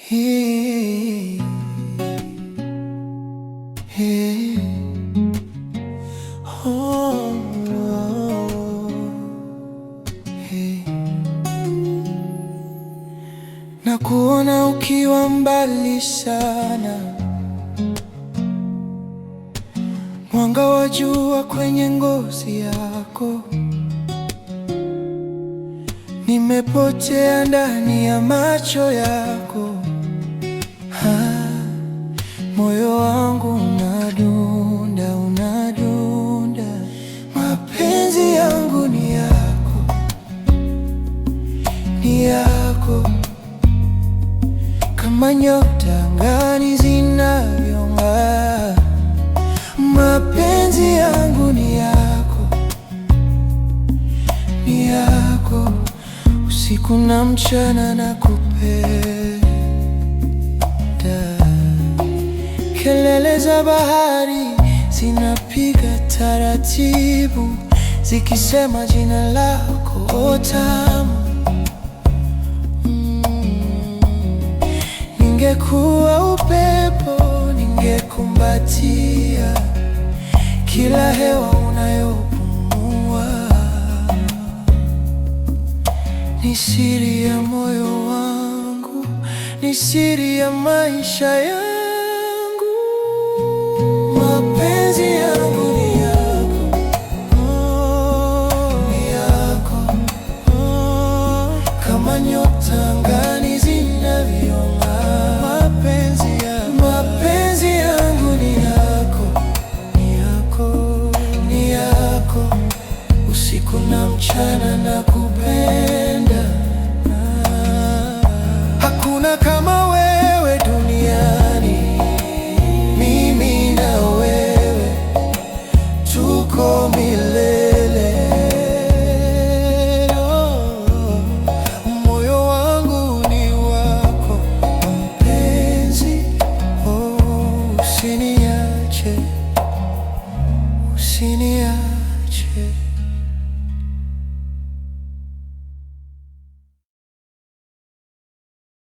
Hey, hey, oh, hey. Na kuona ukiwa mbali sana, mwanga wa jua kwenye ngozi yako. Nimepotea ndani ya macho yako. Moyo wangu unadunda, unadunda. Mapenzi yangu ni yako, ni yako. Kama nyota angani zinavyong'aa. Mapenzi yangu ni yako, ni yako. Usiku na mchana nakupenda. Kelele za bahari zinapiga taratibu, zikisema jina lako tamu. Ningekuwa upepo, ningekumbatia kila hewa unayopumua. Ni siri ya moyo wangu, ni siri ya maisha yangu. Mapenzi yangu ni yako, ni yako. Kama nyota angani zinavyong'aa. Mapenzi yangu ni yako, ni yako, ni yako. Usiku na mchana nakupenda. Hakuna kama wewe duniani. Mimi na wewe tuko milele. Moyo wangu ni wako mpenzi. Usiniache, usiniache.